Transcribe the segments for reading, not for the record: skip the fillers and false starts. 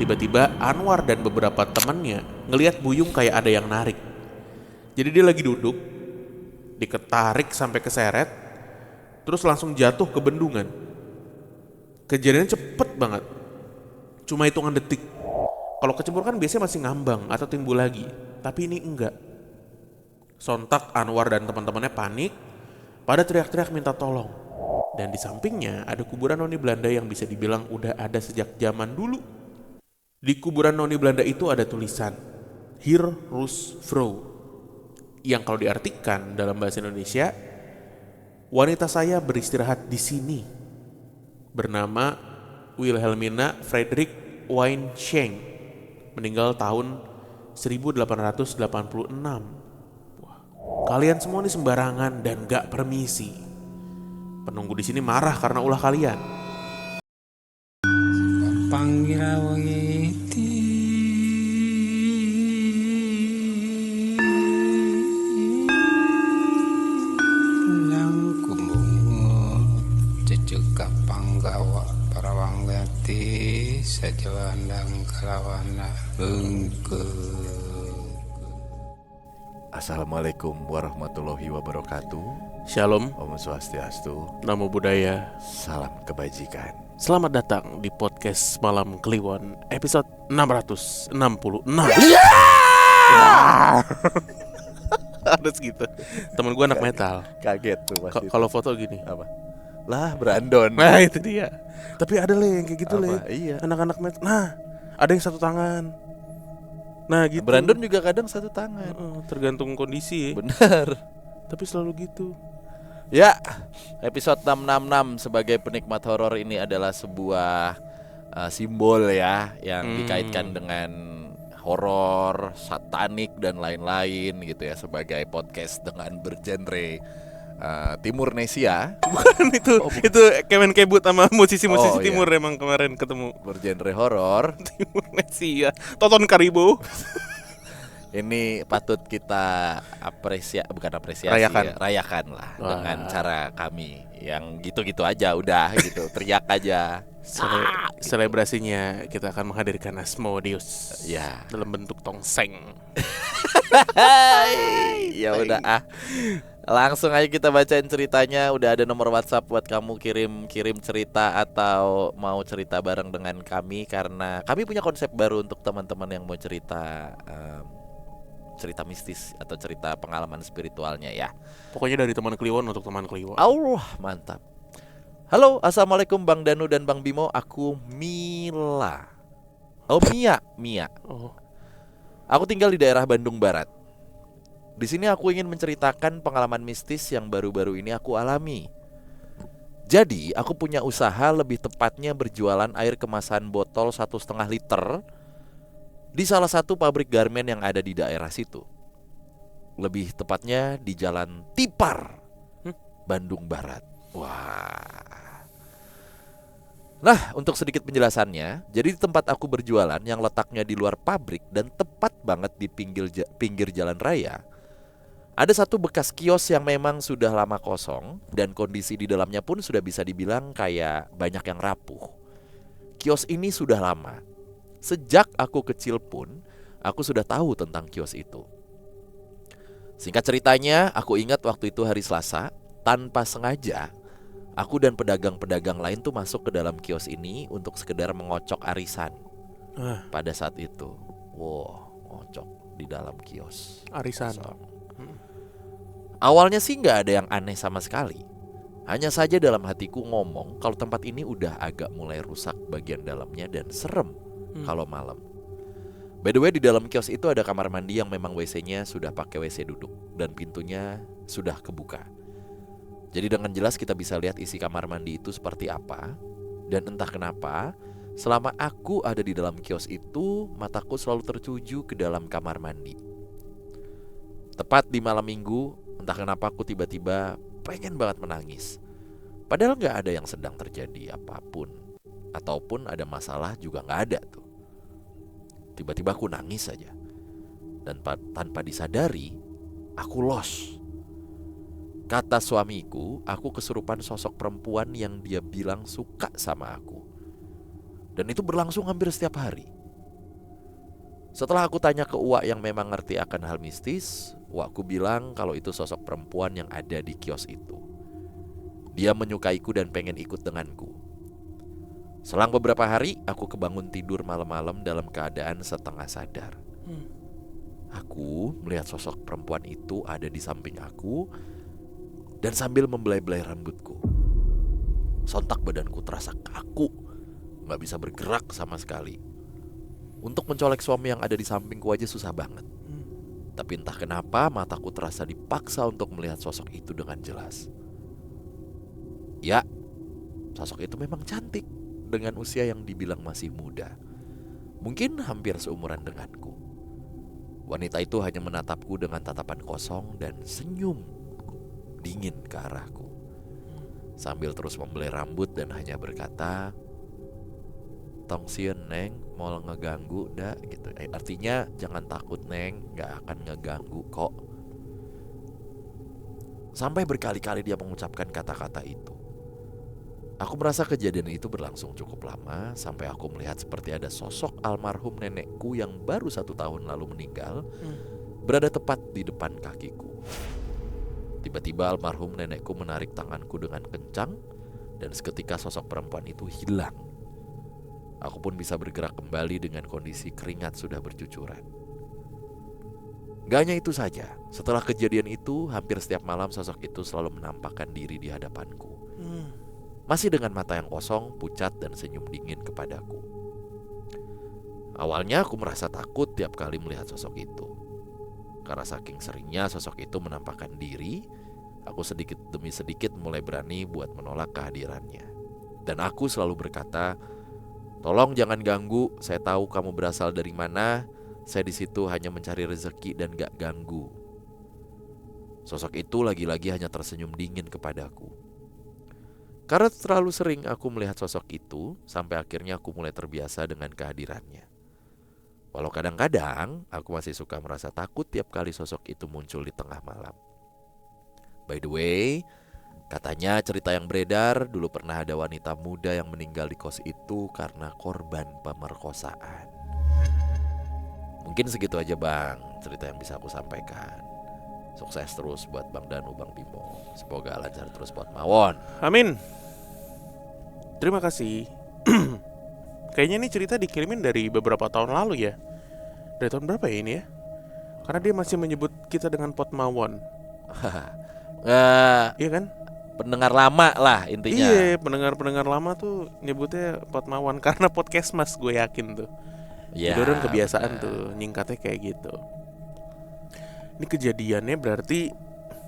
tiba-tiba Anwar dan beberapa temannya ngelihat Buyung kayak ada yang narik. Jadi dia lagi duduk, diketarik sampai keseret, terus langsung jatuh ke bendungan. Kejadiannya cepet banget, cuma hitungan detik. Kalau kecebur kan biasanya masih ngambang atau timbul lagi, tapi ini enggak. Sontak Anwar dan teman-temannya panik, pada teriak-teriak minta tolong. Dan di sampingnya ada kuburan noni Belanda yang bisa dibilang udah ada sejak zaman dulu. Di kuburan noni Belanda itu ada tulisan Hier Rust Vrouw, yang kalau diartikan dalam bahasa Indonesia, wanita saya beristirahat di sini, bernama Wilhelmina Frederick Weinschenk, meninggal tahun 1886. Wah, kalian semua ini sembarangan dan gak permisi. Penunggu di sini marah karena ulah kalian. Pangira wangiti lang kumungo cucuk panggawa para wanggati sajawandang kalawana bengke. Assalamualaikum warahmatullahi wabarakatuh. Shalom, Om Swastiastu. Namo Buddhaya. Salam kebajikan. Selamat datang di podcast Malam Kliwon episode 666. Harus gitu. Temen gue anak metal. Kaget tuh pasti. Kalau foto gini. Apa? Lah, Brandon. Nah itu dia. Tapi ada yang kayak gitu Apa? Iya. anak-anak metal. Nah ada yang satu tangan. Nah gitu. Brandon juga kadang satu tangan. Tergantung kondisi. Benar. Tapi selalu gitu. Ya, episode 666 sebagai penikmat horor ini adalah sebuah simbol ya yang dikaitkan dengan horor, satanik dan lain-lain gitu ya, sebagai podcast dengan bergenre Timur Nesia. Bukan itu. Itu Kemenkebut sama musisi-musisi timur iya. emang kemarin ketemu. Bergenre horor. Timur Nesia. Toton Karibo. Ini patut kita apresiasi Rayakan. ya, rayakan lah. Wah. Dengan cara kami yang gitu-gitu aja udah gitu, teriak aja. Selebrasinya kita akan menghadirkan Asmodeus Ya. dalam bentuk tongseng. Ya udah langsung aja kita bacain ceritanya. Udah ada nomor WhatsApp buat kamu kirim cerita atau mau cerita bareng dengan kami, karena kami punya konsep baru untuk teman-teman yang mau cerita cerita mistis atau cerita pengalaman spiritualnya ya. Pokoknya dari teman Kliwon untuk teman Kliwon. Allah, mantap. Halo, assalamualaikum Bang Danu dan Bang Bimo. Aku Mila. Oh, Mia. Oh, Aku tinggal di daerah Bandung Barat. Di sini aku ingin menceritakan pengalaman mistis yang baru-baru ini aku alami. Jadi, aku punya usaha, lebih tepatnya berjualan air kemasan botol 1,5 liter di salah satu pabrik garmen yang ada di daerah situ. Lebih tepatnya di Jalan Tipar, Bandung Barat. Wah. Nah, untuk sedikit penjelasannya, jadi di tempat aku berjualan yang letaknya di luar pabrik dan tepat banget di pinggir jalan raya, ada satu bekas kios yang memang sudah lama kosong dan kondisi di dalamnya pun sudah bisa dibilang kayak banyak yang rapuh. Kios ini sudah lama. Sejak aku kecil pun, aku sudah tahu tentang kios itu. Singkat ceritanya, aku ingat waktu itu hari Selasa, tanpa sengaja, aku dan pedagang-pedagang lain tuh masuk ke dalam kios ini untuk sekedar mengocok arisan. Pada saat itu, ngocok di dalam kios. arisan. Awalnya sih nggak ada yang aneh sama sekali. Hanya saja dalam hatiku ngomong kalau tempat ini udah agak mulai rusak bagian dalamnya dan serem kalau malam. By the way, di dalam kios itu ada kamar mandi yang memang WC-nya sudah pakai WC duduk dan pintunya sudah kebuka. Jadi dengan jelas kita bisa lihat isi kamar mandi itu seperti apa. Dan entah kenapa, selama aku ada di dalam kios itu, mataku selalu tertuju ke dalam kamar mandi. Tepat di malam minggu, entah kenapa aku tiba-tiba pengen banget menangis. Padahal gak ada yang sedang terjadi apapun, ataupun ada masalah juga gak ada tuh. Tiba-tiba aku nangis saja. Dan tanpa disadari, aku lost. Kata suamiku, aku kesurupan sosok perempuan yang dia bilang suka sama aku. Dan itu berlangsung hampir setiap hari. Setelah aku tanya ke Uwak yang memang ngerti akan hal mistis, Uwakku bilang kalau itu sosok perempuan yang ada di kios itu. Dia menyukaiku dan pengen ikut denganku. Selang beberapa hari, aku kebangun tidur malam-malam dalam keadaan setengah sadar. Aku melihat sosok perempuan itu ada di samping aku dan sambil membelai-belai rambutku. Sontak badanku terasa kaku, gak bisa bergerak sama sekali. Untuk mencolek suami yang ada di sampingku aja susah banget. Tapi entah kenapa mataku terasa dipaksa untuk melihat sosok itu dengan jelas. Ya, sosok itu memang cantik dengan usia yang dibilang masih muda. Mungkin hampir seumuran denganku. Wanita itu hanya menatapku dengan tatapan kosong dan senyum dingin ke arahku. Sambil terus membelai rambut dan hanya berkata, "Tong sieun neng, mau ngeganggu dah," gitu. Artinya jangan takut neng, gak akan ngeganggu kok. Sampai berkali-kali dia mengucapkan kata-kata itu. Aku merasa kejadian itu berlangsung cukup lama, sampai aku melihat seperti ada sosok almarhum nenekku yang baru 1 tahun lalu meninggal, berada tepat di depan kakiku. Tiba-tiba almarhum nenekku menarik tanganku dengan kencang, dan seketika sosok perempuan itu hilang. Aku pun bisa bergerak kembali dengan kondisi keringat sudah bercucuran. Gak hanya itu saja, setelah kejadian itu, hampir setiap malam sosok itu selalu menampakkan diri di hadapanku. Masih dengan mata yang kosong, pucat, dan senyum dingin kepadaku. Awalnya aku merasa takut tiap kali melihat sosok itu. Karena saking seringnya sosok itu menampakkan diri, aku sedikit demi sedikit mulai berani buat menolak kehadirannya. Dan aku selalu berkata, "Tolong jangan ganggu, saya tahu kamu berasal dari mana, saya di situ hanya mencari rezeki dan gak ganggu." Sosok itu lagi-lagi hanya tersenyum dingin kepadaku. Karena terlalu sering aku melihat sosok itu, sampai akhirnya aku mulai terbiasa dengan kehadirannya. Walau kadang-kadang aku masih suka merasa takut tiap kali sosok itu muncul di tengah malam. By the way, katanya cerita yang beredar dulu pernah ada wanita muda yang meninggal di kos itu karena korban pemerkosaan. Mungkin segitu aja Bang, cerita yang bisa aku sampaikan. Sukses terus buat Bang Danu, Bang Bimo. Semoga lancar terus buat Mawon. Amin. Terima kasih. Kayaknya ini cerita dikirimin dari beberapa tahun lalu ya. Dari tahun berapa ya ini ya? Karena dia masih menyebut kita dengan Pot Mawon. Iya kan? Pendengar lama lah intinya. Iya, pendengar lama tuh nyebutnya Pot Mawon karena podcast mas, gue yakin tuh. Ya, Jadi orang kebiasaan benar. tuh nyingkatnya kayak gitu. Ini kejadiannya berarti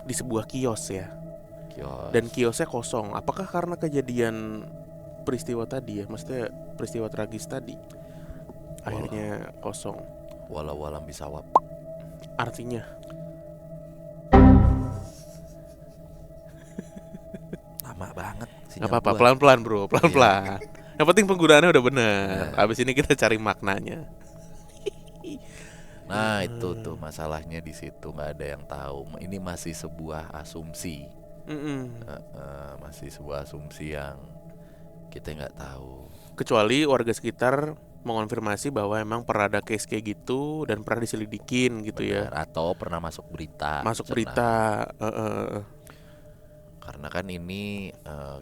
di sebuah kios ya. Kios. Dan kiosnya kosong. Apakah karena kejadian peristiwa tadi ya? Maksudnya peristiwa tragis tadi akhirnya kosong. Walau alam bisawab. Artinya Lama banget. nggak apa-apa, pelan-pelan bro, pelan-pelan. Yang penting penggunaannya udah benar. Abis ini kita cari maknanya. Nah itu tuh masalahnya di situ, nggak ada yang tahu. Ini masih sebuah asumsi. Masih sebuah asumsi yang kita nggak tahu. Kecuali warga sekitar mengonfirmasi bahwa emang pernah ada case kayak gitu dan pernah diselidikin gitu. Benar. Ya. Atau pernah masuk berita. Masuk Cenah. berita. Karena kan ini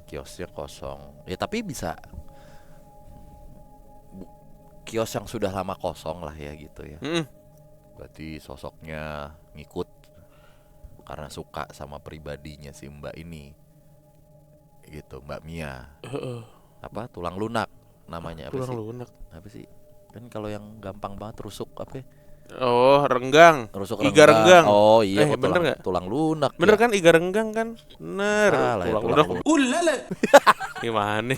kiosnya kosong. Ya tapi bisa kios yang sudah lama kosong lah ya gitu ya. Berarti sosoknya ngikut karena suka sama pribadinya si Mbak ini. Gitu, Mbak Mia. Apa? Tulang lunak namanya apa Tulang sih? lunak. Apa sih? Kan kalau yang gampang banget rusuk apa ya? Oh, renggang. Rusuk Iga renggang. Oh iya, kok bener nggak? tulang lunak. Bener ya? kan iga renggang kan? Bener. Salah ya, Tulang tulang lunak. Ulala. Gimana?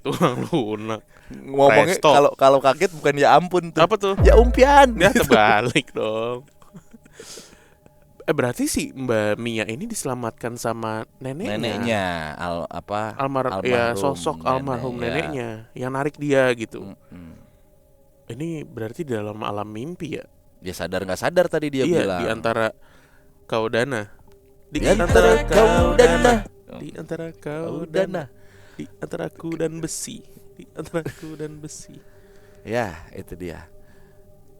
Tulang lunak. Ngomongnya Presto. kalau kaget bukan ya ampun tuh. Apa tuh? Ya umpian. Ya terbalik dong. Berarti si Mbak Mia ini diselamatkan sama neneknya. Almarhum Ya, sosok almarhum nenek, neneknya yang narik dia gitu. Mm-mm. Ini berarti dalam alam mimpi ya? Dia sadar nggak sadar tadi dia Iya, bilang. di antara kau dana. Di antara kau dana. Di antara kau Dana. Di antara aku dan besi. Di antara aku dan besi. Ya, itu dia.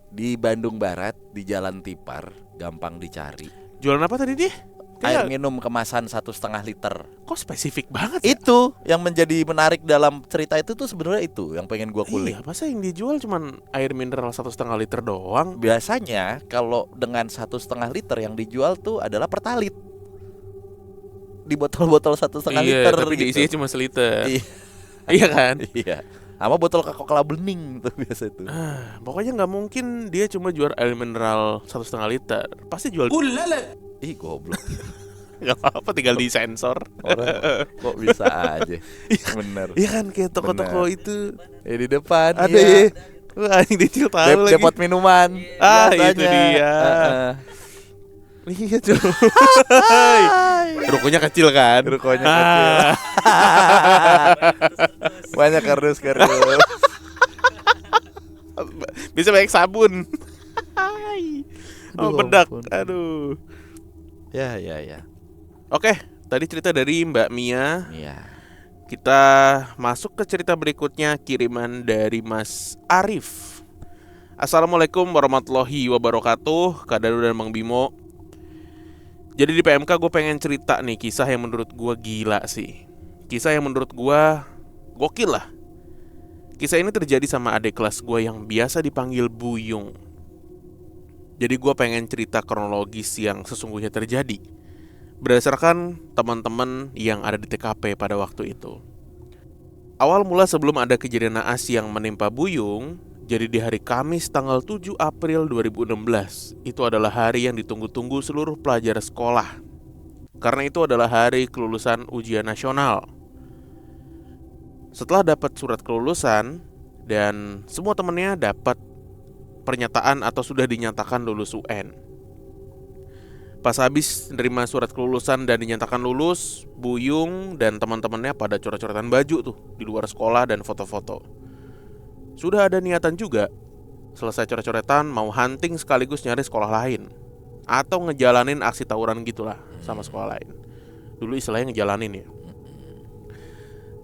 Di Bandung Barat, di Jalan Tipar, gampang dicari. Jualan apa tadi dia? Air minum kemasan 1,5 liter. Kok spesifik banget ya? Itu yang menjadi menarik dalam cerita itu tuh sebenarnya itu yang pengen gua kulik. Iya, masa yang dijual cuman air mineral 1,5 liter doang? Biasanya kalau dengan 1,5 liter yang dijual tuh adalah pertalit. Di botol-botol 1,5 Iya, liter tapi gitu. diisinya cuma seliter. Iya. Iya kan? Iya. Sama botol Coca-Cola bening tuh biasa tuh. Pokoknya nggak mungkin dia cuma jual air mineral 1,5 liter. Pasti jual. Ih goblok. Gak apa-apa, tinggal disensor. Orang kok bisa aja. Bener. Iya kan, kayak toko-toko Bener. itu Di depan ada iya. ya. Wah, ini Dicil tahu lagi. Depot minuman. Ah, biasanya. itu dia. Heeh. Iya tuh. Rukonya kecil kan? Rukonya kecil. Banyak kardus-kardus. Bisa banyak sabun. Oh, Aduh, bedak. ampun. Aduh. Ya. Oke, tadi cerita dari Mbak Mia. Iya. Kita masuk ke cerita berikutnya, kiriman dari Mas Arif. Assalamualaikum warahmatullahi wabarakatuh, Kak Danu dan Bang Bimo. Jadi di PMK gue pengen cerita nih kisah yang menurut gue gila sih. Kisah yang menurut gue gokil lah. Kisah ini terjadi sama adik kelas gue yang biasa dipanggil Buyung. Jadi gue pengen cerita kronologis yang sesungguhnya terjadi berdasarkan teman-teman yang ada di TKP pada waktu itu. Awal mula sebelum ada kejadian naas yang menimpa Buyung, jadi di hari Kamis tanggal 7 April 2016, itu adalah hari yang ditunggu-tunggu seluruh pelajar sekolah. Karena itu adalah hari kelulusan ujian nasional. Setelah dapat surat kelulusan dan semua temennya dapat pernyataan atau sudah dinyatakan lulus UN. Pas habis nerima surat kelulusan dan dinyatakan lulus, Buyung dan teman-temannya pada coret-coretan baju tuh di luar sekolah dan foto-foto. Sudah ada niatan juga, selesai coret-coretan mau hunting sekaligus nyari sekolah lain atau ngejalanin aksi tawuran gitulah sama sekolah lain. Dulu istilahnya ngejalanin ya.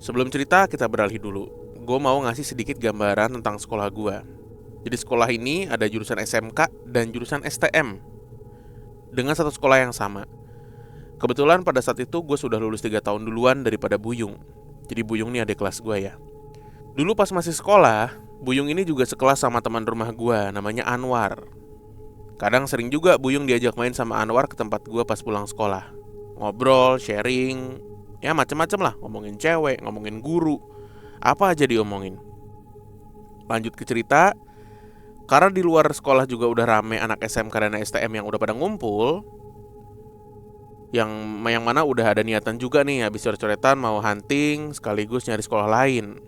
Sebelum cerita kita beralih dulu. Gue mau ngasih sedikit gambaran tentang sekolah gue. Jadi sekolah ini ada jurusan SMK dan jurusan STM dengan satu sekolah yang sama. Kebetulan pada saat itu gue sudah lulus 3 tahun duluan daripada Buyung. Jadi Buyung ini adik kelas gue ya. Dulu pas masih sekolah, Buyung ini juga sekelas sama teman rumah gue namanya Anwar. Kadang sering juga Buyung diajak main sama Anwar ke tempat gue pas pulang sekolah. Ngobrol, sharing, ya macem-macem lah. Ngomongin cewek, ngomongin guru, apa aja diomongin. Lanjut ke cerita. Karena di luar sekolah juga udah rame anak SMK dan STM yang udah pada ngumpul, yang mana udah ada niatan juga nih habis coret-coretan mau hunting sekaligus nyari sekolah lain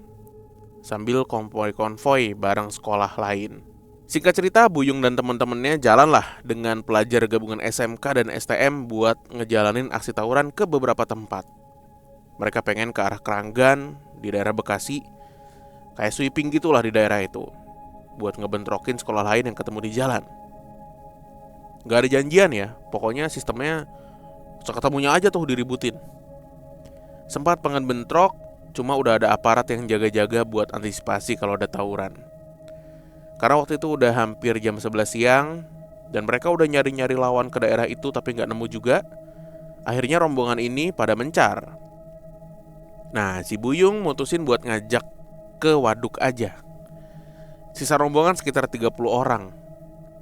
sambil konvoi bareng sekolah lain. Singkat cerita, Buyung dan teman-temannya jalanlah dengan pelajar gabungan SMK dan STM buat ngejalanin aksi tawuran ke beberapa tempat. Mereka pengen ke arah Keranggan di daerah Bekasi, kayak sweeping gitulah di daerah itu, buat ngebentrokin sekolah lain yang ketemu di jalan. Gak ada janjian ya, pokoknya sistemnya seketemunya aja tuh diributin. Sempat pengen bentrok, cuma udah ada aparat yang jaga-jaga buat antisipasi kalau ada tawuran. Karena waktu itu udah hampir jam 11 siang dan mereka udah nyari-nyari lawan ke daerah itu tapi gak nemu juga. Akhirnya rombongan ini pada mencar. Nah, si Buyung mutusin buat ngajak ke waduk aja. Sisa rombongan sekitar 30 orang,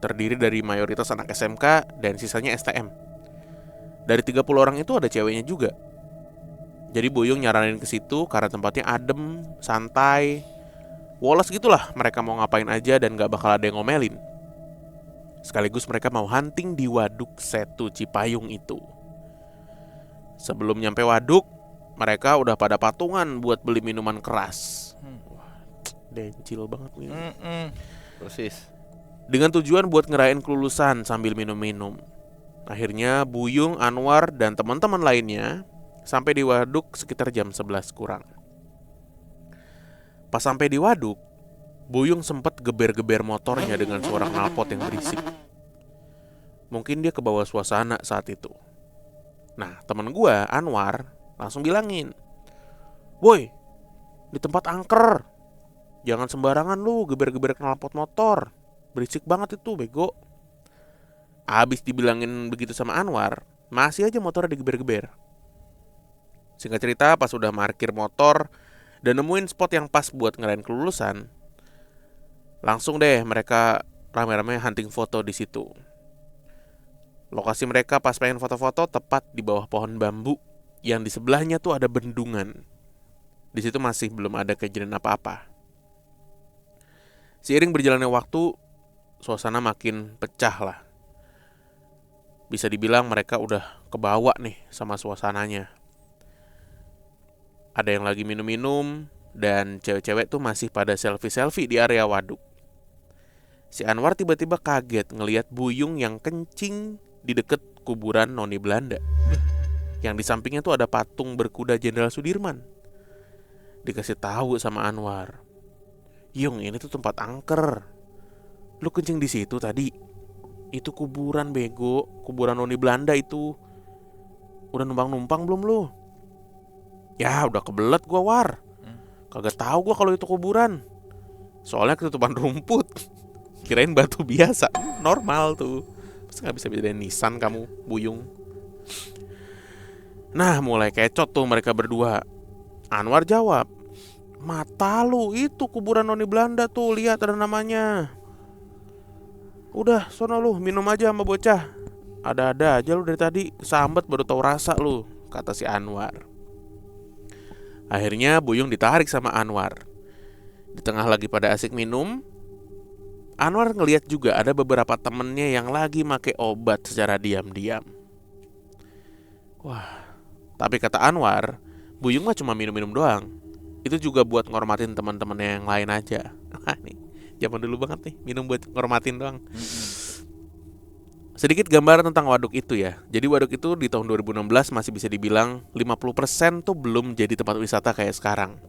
terdiri dari mayoritas anak SMK dan sisanya STM. Dari 30 orang itu ada ceweknya juga. Jadi Buyung nyaranin ke situ karena tempatnya adem, santai, woles gitulah. Mereka mau ngapain aja dan gak bakal ada yang ngomelin. Sekaligus mereka mau hunting di waduk Setu Cipayung itu. Sebelum nyampe waduk, mereka udah pada patungan buat beli minuman keras. Dencil banget nih. Persis. Dengan tujuan buat ngerayain kelulusan sambil minum-minum. Akhirnya Buyung, Anwar, dan teman-teman lainnya sampai di waduk sekitar jam 11 kurang. Pas sampai di waduk, Buyung sempat geber-geber motornya dengan suara knalpot yang berisik. Mungkin dia kebawa suasana saat itu. Nah, teman gua, Anwar, langsung bilangin, "Woi, di tempat angker, jangan sembarangan lu geber-geber knalpot motor. berisik banget itu bego. Abis dibilangin begitu sama Anwar, masih aja motornya digeber-geber. Singkat cerita, pas udah parkir motor dan nemuin spot yang pas buat ngerayain kelulusan, langsung deh mereka rame-rame hunting foto di situ. Lokasi mereka pas pengen foto-foto tepat di bawah pohon bambu yang di sebelahnya tuh ada bendungan. Di situ masih belum ada kejadian apa-apa. Seiring berjalannya waktu, suasana makin pecah lah. Bisa dibilang mereka udah kebawa nih sama suasananya. Ada yang lagi minum-minum dan cewek-cewek tuh masih pada selfie-selfie di area waduk. Si Anwar tiba-tiba kaget ngelihat Buyung yang kencing di deket kuburan Noni Belanda. Yang di sampingnya tuh ada patung berkuda Jenderal Sudirman. Dikasih tahu sama Anwar, "Yung, ini tuh tempat angker. Lu kencing di situ tadi. Itu kuburan bego, kuburan Noni Belanda itu. Udah numpang-numpang belum lu?" "Ya udah kebelet gua, War. Kagak tahu gua kalau itu kuburan. Soalnya ketutupan rumput. Kirain batu biasa." Normal tuh. Pasti gak bisa bedain nisan kamu, Buyung. Nah, mulai kecot tuh mereka berdua. Anwar jawab, "Mata lu, itu kuburan Noni Belanda tuh, lihat ada namanya." "Udah, sono lu, minum aja sama bocah. Ada-ada aja lu dari tadi, kesambet baru tahu rasa lu," kata si Anwar. Akhirnya Buyung ditarik sama Anwar. Di tengah lagi pada asik minum, Anwar ngeliat juga ada beberapa temennya yang lagi make obat secara diam-diam. Wah, tapi kata Anwar, Buyung mah cuma minum-minum doang. Itu juga buat ngormatin teman-temannya yang lain aja. Wah nih, zaman dulu banget nih, minum buat ngormatin doang. Sedikit gambar tentang waduk itu ya. Jadi waduk itu di tahun 2016 masih bisa dibilang 50% tuh belum jadi tempat wisata kayak sekarang.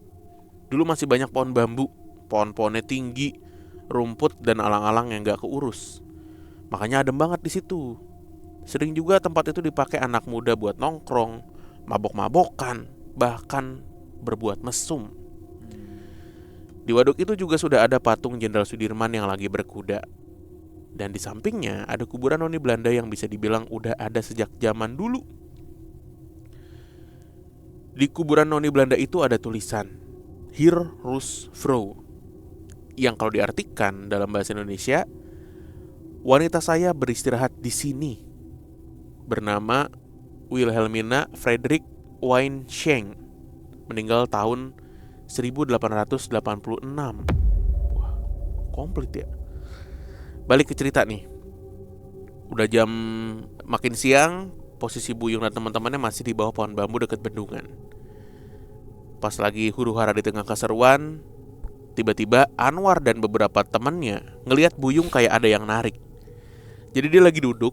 Dulu masih banyak pohon bambu, pohon-pohonnya tinggi, rumput dan alang-alang yang gak keurus. Makanya adem banget di situ. Sering juga tempat itu dipakai anak muda buat nongkrong, mabok-mabokan, bahkan berbuat mesum. Di waduk itu juga sudah ada patung Jenderal Sudirman yang lagi berkuda. Dan di sampingnya ada kuburan Noni Belanda yang bisa dibilang udah ada sejak zaman dulu. Di kuburan Noni Belanda itu ada tulisan Hier Rust Vrouw, yang kalau diartikan dalam bahasa Indonesia, wanita saya beristirahat di sini, bernama Wilhelmina Frederick Weinschenk, meninggal tahun 1886. Wah, komplit ya. Balik ke cerita nih. Udah jam makin siang, posisi Buyung dan teman-temannya masih di bawah pohon bambu dekat bendungan. Pas lagi huru-hara di tengah keseruan, tiba-tiba Anwar dan beberapa temannya ngelihat Buyung kayak ada yang narik. Jadi dia lagi duduk,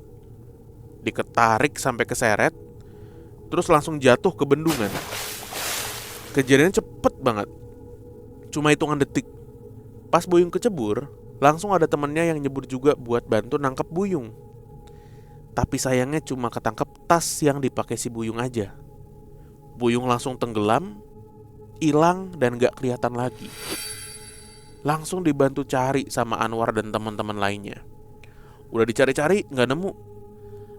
diketarik sampai keseret, terus langsung jatuh ke bendungan. Kejadiannya cepet banget, cuma hitungan detik. Pas Buyung kecebur, langsung ada temennya yang nyebur juga buat bantu nangkep Buyung. Tapi sayangnya cuma ketangkep tas yang dipakai si Buyung aja. Buyung langsung tenggelam, hilang dan gak kelihatan lagi. Langsung dibantu cari sama Anwar dan teman-teman lainnya. Udah dicari-cari gak nemu.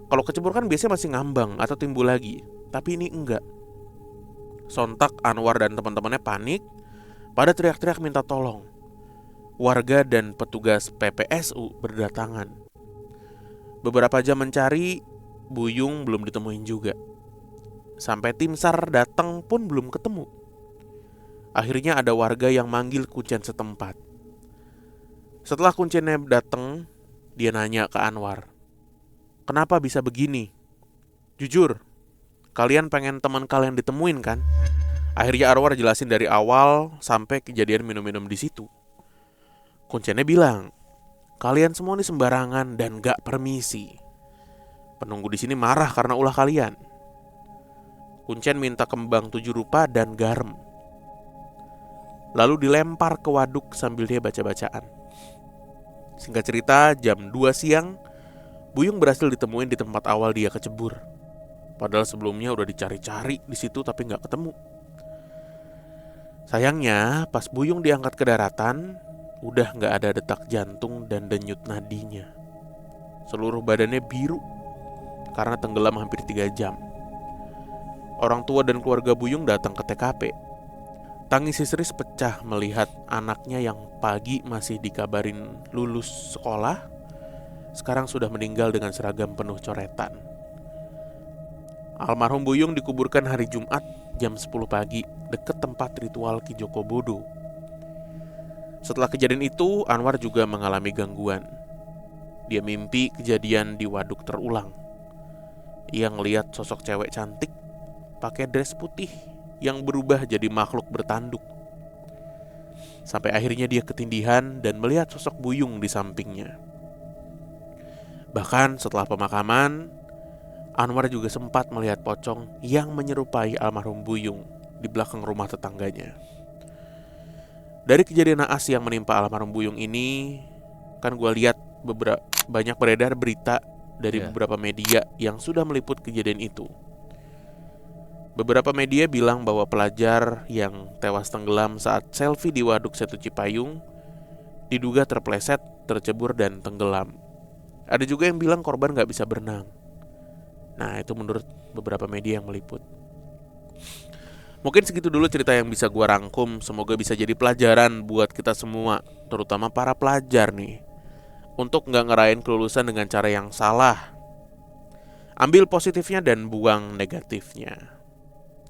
Kalau kecebur kan biasanya masih ngambang atau timbul lagi, tapi ini enggak. Sontak Anwar dan teman-temannya panik, pada teriak-teriak minta tolong. Warga dan petugas PPSU berdatangan. Beberapa jam mencari, Buyung belum ditemuin juga. Sampai tim SAR datang pun belum ketemu. Akhirnya ada warga yang manggil kuncen setempat. Setelah kuncennya datang, dia nanya ke Anwar, "Kenapa bisa begini? Jujur, kalian pengen teman kalian ditemuin kan?" Akhirnya Anwar jelasin dari awal sampai kejadian minum-minum di situ. Kuncennya bilang, "Kalian semua ini sembarangan dan gak permisi. Penunggu di sini marah karena ulah kalian." Kuncen minta kembang 7 rupa dan garam. Lalu dilempar ke waduk sambil dia baca-bacaan. Singkat cerita, jam 2 siang, Buyung berhasil ditemuin di tempat awal dia kecebur. Padahal sebelumnya udah dicari-cari di situ tapi gak ketemu. Sayangnya, pas Buyung diangkat ke daratan, udah gak ada detak jantung dan denyut nadinya. Seluruh badannya biru karena tenggelam hampir 3 jam. Orang tua dan keluarga Buyung datang ke TKP. Tangis histeris pecah melihat anaknya yang pagi masih dikabarin lulus sekolah, sekarang sudah meninggal dengan seragam penuh coretan. Almarhum Buyung dikuburkan hari Jumat jam 10 pagi dekat tempat ritual Ki Joko Bodo. Setelah kejadian itu, Anwar juga mengalami gangguan. Dia mimpi kejadian di waduk terulang. Ia ngeliat sosok cewek cantik pakai dress putih yang berubah jadi makhluk bertanduk. Sampai akhirnya dia ketindihan dan melihat sosok Buyung di sampingnya. Bahkan setelah pemakaman, Anwar juga sempat melihat pocong yang menyerupai almarhum Buyung di belakang rumah tetangganya. Dari kejadian naas yang menimpa almarhum Buyung ini, kan gue lihat banyak beredar berita dari beberapa media yang sudah meliput kejadian itu. Beberapa media bilang bahwa pelajar yang tewas tenggelam saat selfie di Waduk Setu Cipayung diduga terpleset, tercebur, dan tenggelam. Ada juga yang bilang korban gak bisa berenang. Nah, itu menurut beberapa media yang meliput. Mungkin segitu dulu cerita yang bisa gua rangkum. Semoga bisa jadi pelajaran buat kita semua, terutama para pelajar nih, untuk gak ngerayain kelulusan dengan cara yang salah. Ambil positifnya dan buang negatifnya.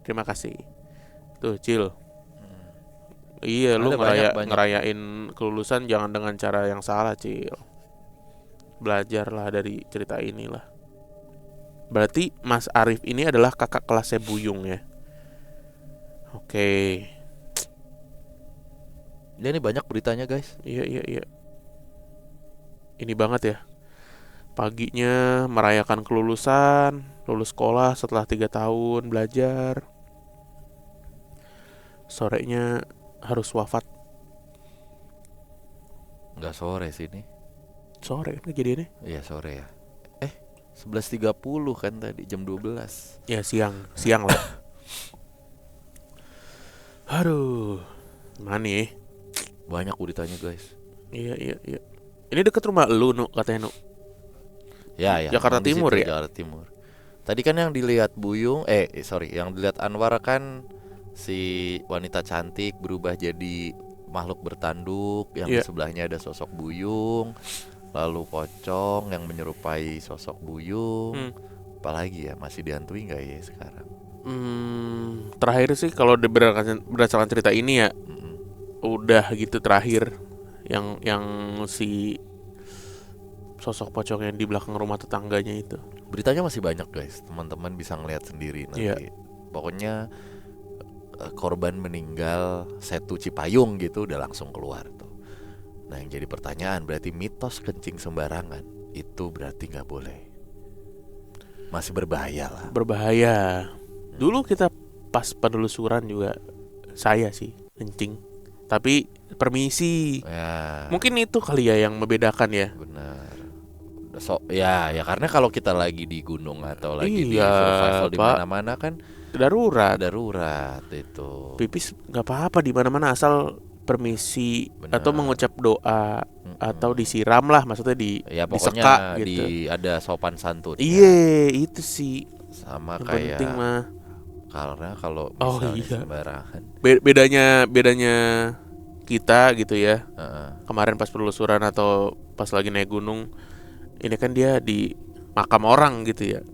Terima kasih. Tuh, Cil. Iya, lu ngerayain kelulusan jangan dengan cara yang salah, Cil. Belajarlah dari cerita inilah. Berarti Mas Arif ini adalah kakak kelasnya Buyung ya. Oke. Ya, ini banyak beritanya guys. Iya. Ini banget ya. Paginya merayakan kelulusan, lulus sekolah setelah 3 tahun belajar. Sorenya harus wafat. Nggak sore sih ini. Sore kan kejadiannya? Iya sore ya. 11.30 kan tadi, jam 12. Ya siang lah. Aduh, mana nih? Banyak beritanya guys. Iya. Ini deket rumah lu, Nu, katanya, Nu. Ya, Jakarta Timur ya? Jakarta Timur. Tadi kan yang dilihat Buyung, yang dilihat Anwar kan si wanita cantik berubah jadi makhluk bertanduk, yang di sebelahnya ada sosok Buyung, lalu pocong yang menyerupai sosok Buyung. Apalagi ya, masih dihantui nggak ya sekarang? Terakhir sih kalau berdasarkan cerita ini ya, udah gitu terakhir yang si sosok pocong yang di belakang rumah tetangganya itu. Beritanya masih banyak guys, teman-teman bisa ngeliat sendiri nanti. Pokoknya korban meninggal Setu Cipayung gitu udah langsung keluar tuh. Nah yang jadi pertanyaan, berarti mitos kencing sembarangan itu berarti nggak boleh, masih berbahaya lah. Berbahaya. Dulu kita pas penelusuran juga saya sih kencing, tapi permisi ya. Mungkin itu kali ya yang membedakan ya. Benar. Ya karena kalau kita lagi di gunung atau lagi di survival di mana-mana kan darurat itu. Pipis nggak apa-apa di mana-mana asal permisi. Bener. Atau mengucap doa atau disiram lah, maksudnya pokoknya diseka gitu. Ada sopan santun. Iya, itu sih sama yang kayak penting mah. Karena kalau misalnya sembarangan. Bedanya kita gitu ya. Kemarin pas penelusuran atau pas lagi naik gunung, ini kan dia di makam orang gitu ya.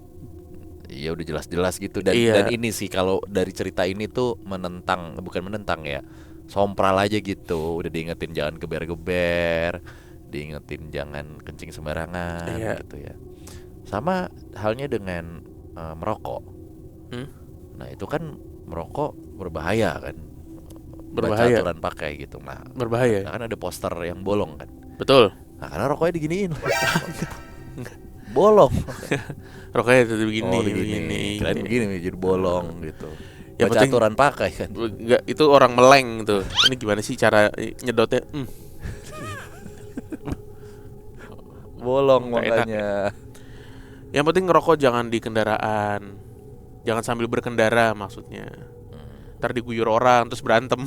Iya udah jelas-jelas gitu dan ini sih kalau dari cerita ini tuh bukan menentang ya, sompral aja gitu. Udah diingetin jangan geber-geber, diingetin jangan kencing sembarangan gitu ya. Sama halnya dengan merokok. Nah itu kan merokok berbahaya kan. Baca aturan pakai gitu. Nah berbahaya. Nah kan ada poster yang bolong kan. Betul. Nah karena rokoknya diginiin. Bolong. Rokoknya itu begini. Kirain begini jadi bolong gitu. Ya, baca aturan pakai kan. Enggak, itu orang meleng tuh. Ini gimana sih cara nyedotnya? Bolong makanya. Yang penting ngerokok jangan di kendaraan. Jangan sambil berkendara maksudnya. Ntar diguyur orang terus berantem.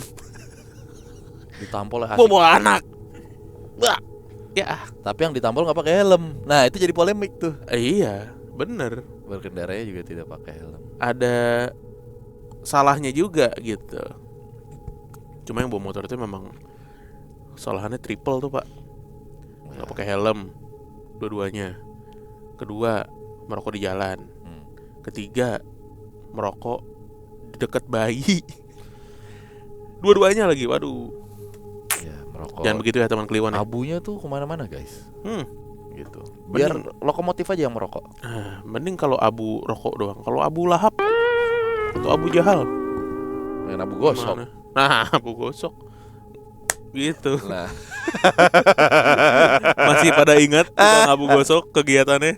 Ditampol lah. Bawa anak. Bah. Ya, Tapi yang ditampol nggak pakai helm. Nah itu jadi polemik tuh. iya, bener. Berkendaranya juga tidak pakai helm. Ada salahnya juga gitu. Cuma yang bawa motor itu memang kesalahannya triple tuh pak. Nggak pakai helm, dua-duanya. Kedua, merokok di jalan. Ketiga, merokok di dekat bayi. Dua-duanya lagi, waduh. Ya merokok. Jangan begitu ya teman Kliwon. Abunya tuh kemana-mana guys. Gitu. Biar Mending, lokomotif aja yang merokok. mending kalau abu rokok doang. Kalau abu lahap atau abu jahal, Main abu gosok. mana? Nah, abu gosok. Gitu. Nah Masih pada ingat tukang abu gosok kegiatannya?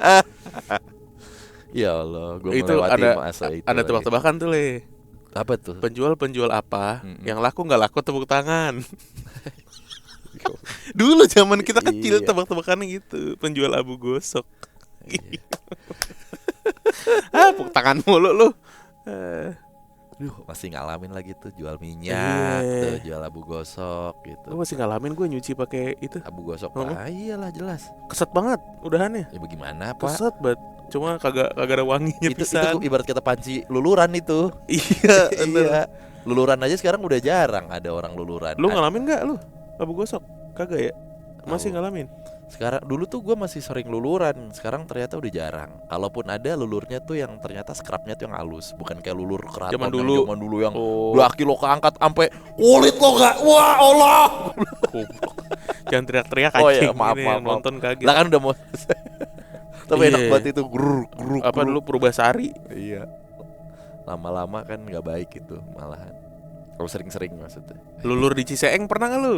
ya Allah, gue Itu melewati masa itu. ada lagi. tebak-tebakan tuh le. Apa tuh? Penjual apa Mm-mm. yang laku nggak laku tepuk tangan. Dulu zaman kita kecil Iya. tebak-tebakannya gitu. Penjual abu gosok. Iya. Tepuk tangan mulu lu. Duh, masih ngalamin lagi tuh jual minyak, Iya. tuh jual abu gosok gitu. Gue masih ngalamin gue nyuci pakai itu. Abu gosok. Oh. Iyalah jelas. Keset banget udahannya. Ya bagaimana, Pak? Keset banget. Cuma kagak ada wanginya Itu pisan. ibarat kita panci luluran itu. Iya, bener. Iya. Luluran aja sekarang udah jarang ada orang luluran. Lu ngalamin nggak lu abu gosok? Kagak ya? Masih Abu. ngalamin. Sekarang dulu tuh gue masih sering luluran, sekarang ternyata udah jarang. Kalaupun ada lulurnya tuh yang ternyata scrapnya tuh yang halus, bukan kayak lulur keraton Zaman yang dulu. zaman dulu yang Oh. 2 kilo keangkat sampai kulit lo gak. Wah Allah. Goblok. Jangan teriak-teriak Oh anjing. iya, maaf, Ini maaf, yang maaf. nonton kaget. Lah kan udah mau. Tapi enak Iya. banget itu gruk. Apa dulu Purbasari? Iya. Lama-lama kan nggak baik itu malahan. Kalau sering-sering maksudnya. Lulur di Ciseeng pernah nggak lu?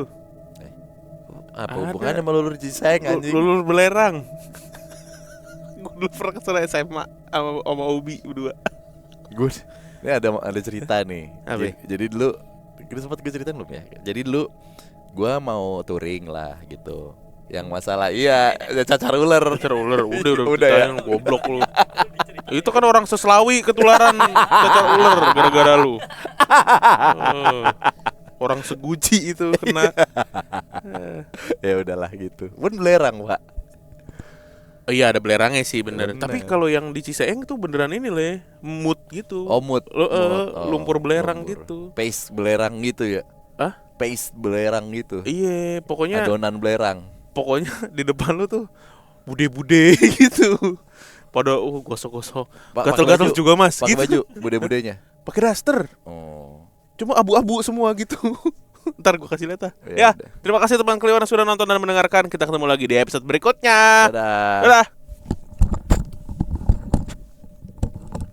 Apa Ada. hubungannya sama lulur Ciseng anjing? Lulur belerang. Gue dulu pernah kesana SMA sama Ubi berdua. Good. Ini ada cerita nih. Apa? Jadi dulu kita sempat gue ceritain belum ya? Jadi dulu gua mau touring lah gitu. Yang masalah ada cacar ular. Cacar ular, udah Udah ya? ceritain, goblok lu. Itu kan orang Seslawi ketularan cacar ular gara-gara lu. Orang Seguji itu kena. Ya udahlah gitu. Pun belerang, Pak. Oh iya ada belerangnya sih bener. Bener. Tapi kalau yang di Ciseeng tuh beneran ini le, mood gitu. Oh, mood. Lumpur belerang lumpur. gitu. Paste belerang gitu ya. Hah? Paste belerang gitu. Iya, pokoknya Adonan belerang. di depan lu tuh bude-bude gitu. Pada gosok-gosok. Gatel-gatel baju- juga Mas. Pakai Gitu. baju bude-budenya. Pakai daster. Oh. Cuma abu-abu semua gitu. Ntar gue kasih lihat ah. Ya Ya, udah. terima kasih teman Kliwon yang sudah nonton dan mendengarkan. Kita ketemu lagi di episode berikutnya. Dadah. Dadah.